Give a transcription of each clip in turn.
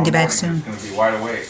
going to bed soon. He's going to be wide awake.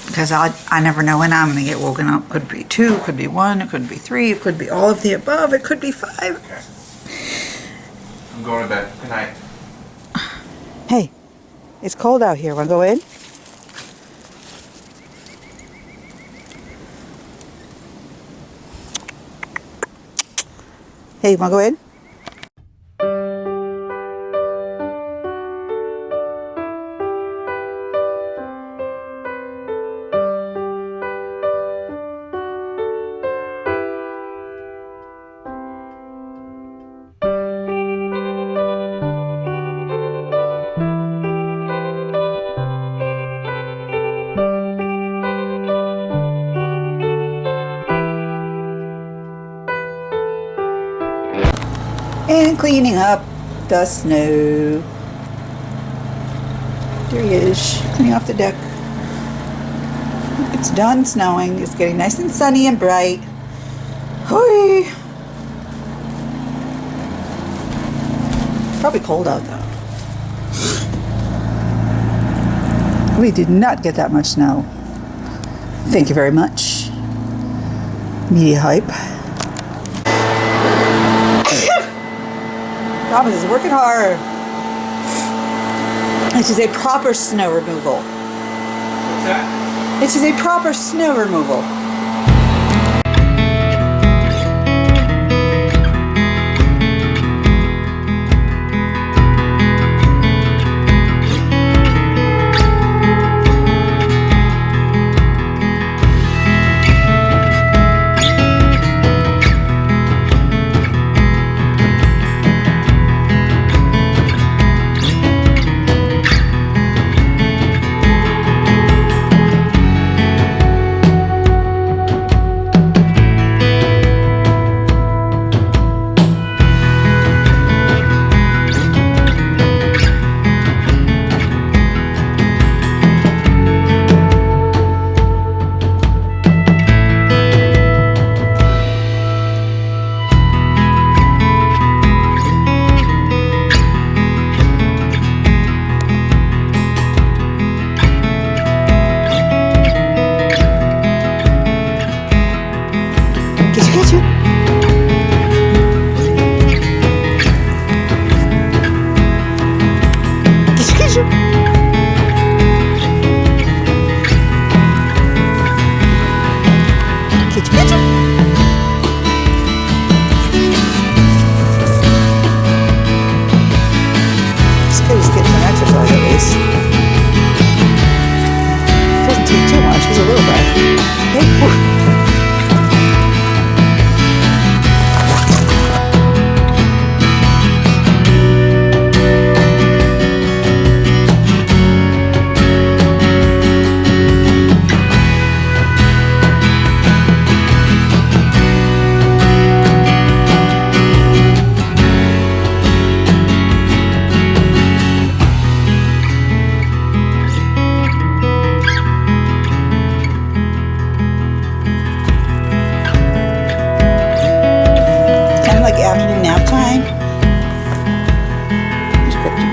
Because I never know when I'm going to get woken up. Could be 2, could be 1, it could be 3, it could be all of the above, it could be 5. Okay. I'm going to bed. Good night. Hey, it's cold out here. Want to go in? Hey, want to go in? And cleaning up the snow. There he is, cleaning off the deck. It's done snowing. It's getting nice and sunny and bright. Hoi! Probably cold out though. We did not get that much snow. Thank you very much. Media hype. Thomas is working hard. This is a proper snow removal. What's that? This is a proper snow removal.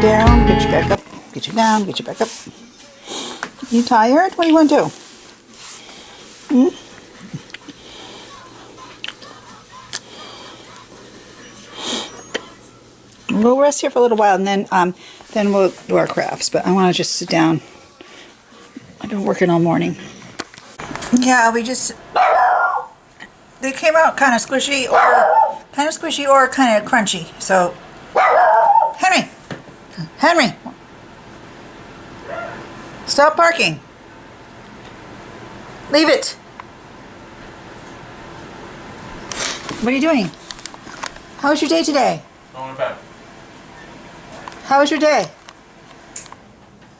Down, get you back up, get you down, get you back up. You tired? What do you want to do? We'll rest here for a little while and then we'll do our crafts, but I want to just sit down. I've been working all morning. Yeah, they came out kind of squishy or kind of crunchy. So, Henry, stop barking. Leave it. What are you doing? How was your day today? Going to bed. How was your day?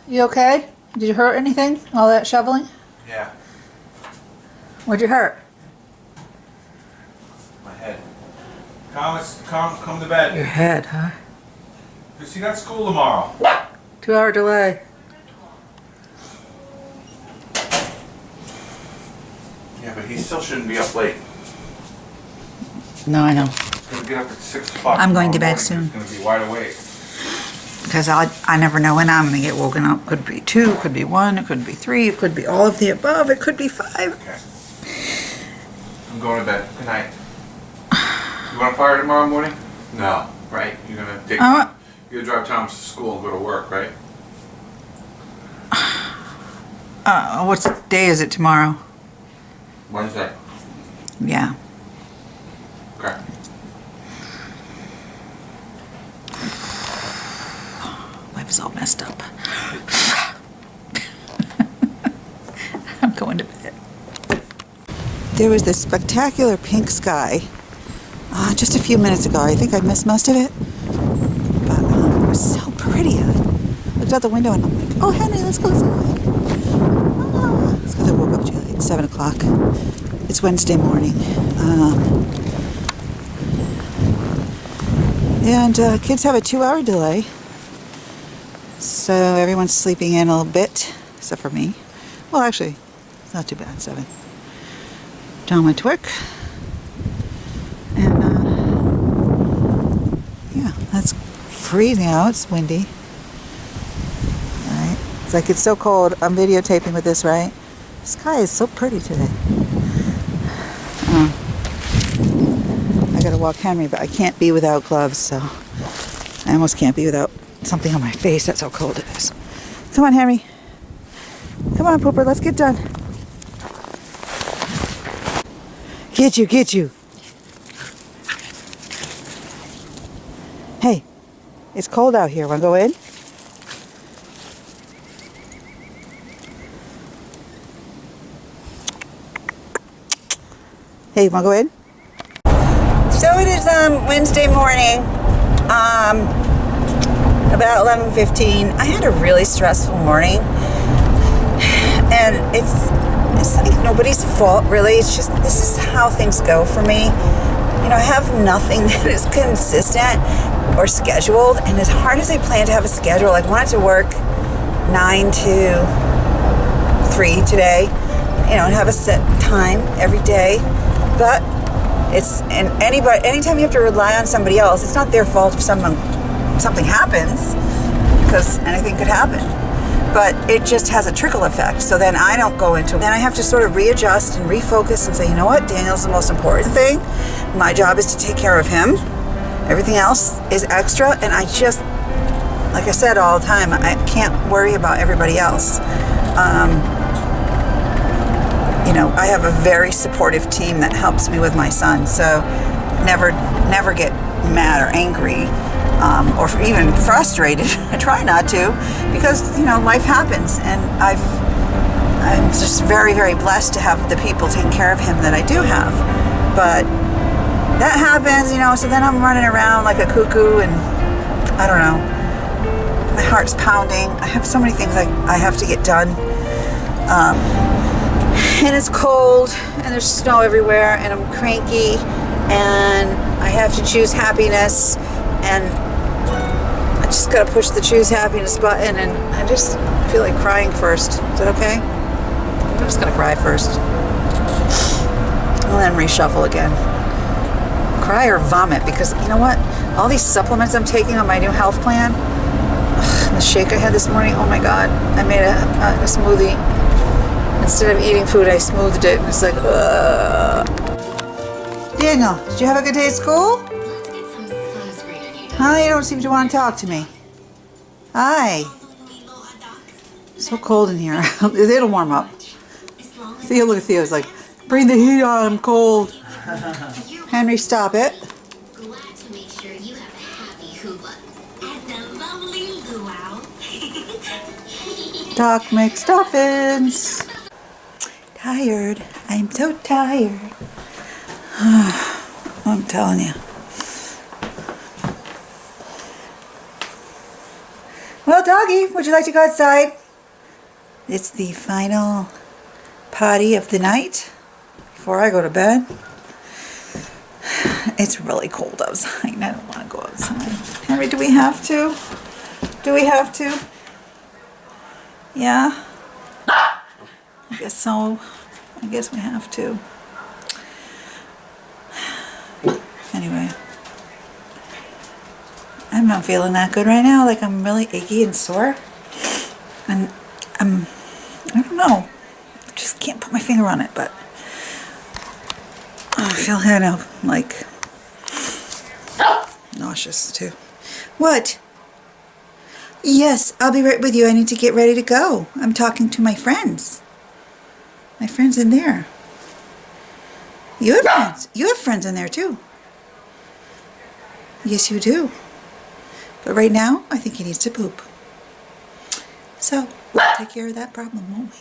You okay? Did you hurt anything? All that shoveling? Yeah. What'd you hurt? My head. Come to bed. Your head, huh? Because you got school tomorrow. 2-hour delay. Yeah, but he still shouldn't be up late. No, I know. He's going to get up at 6 o'clock. I'm going to bed tomorrow morning. soon. He's going to be wide awake. because I never know when I'm going to get woken up. Could be 2, could be 1, it could be 3, it could be all of the above, it could be 5. Okay. I'm going to bed. Good night. You want to fire tomorrow morning? No. Right? You're gonna take. You're gonna drive Thomas to school and go to work, right? What day is it tomorrow? Wednesday. Yeah. Okay. Life is all messed up. I'm going to bed. There was this spectacular pink sky just a few minutes ago. I think I missed most of it. But it was so pretty. I looked out the window and I'm like, oh, Henry, let's go outside. It's because I woke up too late, 7 o'clock. It's Wednesday morning. And kids have a 2-hour delay. So everyone's sleeping in a little bit, except for me. Well, actually, it's not too bad, 7. John went to work. And, yeah, that's freezing out. It's windy. Right? It's like it's so cold. I'm videotaping with this, right? The sky is so pretty today. I gotta walk Henry, but I can't be without gloves, so I almost can't be without something on my face. That's how cold it is. Come on, Henry. Come on, Pooper. Let's get done. Get you, get you. Hey, it's cold out here. Wanna go in? Hey, wanna go in? So it is Wednesday morning, about 11:15. I had a really stressful morning, and it's like nobody's fault really. It's just this is how things go for me. You know, I have nothing that is consistent or scheduled, and as hard as I plan to have a schedule, I wanted to work 9 to 3 today, you know, and have a set time every day, but anytime you have to rely on somebody else, it's not their fault if something happens, because anything could happen, but it just has a trickle effect. So then I don't go into it. Then I have to sort of readjust and refocus and say, you know what, Daniel's the most important thing. My job is to take care of him. Everything else is extra, and I just, like I said all the time, I can't worry about everybody else. You know, I have a very supportive team that helps me with my son, so never get mad or angry or even frustrated. I try not to, because, you know, life happens, and I'm just very, very blessed to have the people taking care of him that I do have. But that happens, you know, so then I'm running around like a cuckoo, and I don't know, my heart's pounding. I have so many things I have to get done. And it's cold, and there's snow everywhere, and I'm cranky, and I have to choose happiness, and I just gotta push the choose happiness button, and I just feel like crying first. Is that okay? I'm just gonna cry first. And then reshuffle again. Cry or vomit, because you know what? All these supplements I'm taking on my new health plan, the shake I had this morning, oh my God, I made a smoothie. Instead of eating food, I smoothed it, and it's like, ugh. Daniel, did you have a good day at school? Hi, you don't seem to want to talk to me. Hi. So cold in here. It'll warm up. Theo, look at Theo. He's like, bring the heat on, I'm cold. Henry, stop it. Glad to make sure you have a happy hula at the lovely luau. Doc makes muffins. Tired. I'm so tired. I'm telling you. Well, doggy, would you like to go outside? It's the final potty of the night before I go to bed. It's really cold outside. I don't want to go outside. Henry, do we have to? Do we have to? Yeah. I guess so. I guess we have to. Anyway, I'm not feeling that good right now. Like I'm really achy and sore. And I don't know. I just can't put my finger on it, but I feel kind of like nauseous too. What? Yes, I'll be right with you. I need to get ready to go. I'm talking to my friends. My friends in there. You have friends. You have friends in there too. Yes, you do. But right now, I think he needs to poop. So, we'll take care of that problem, won't we?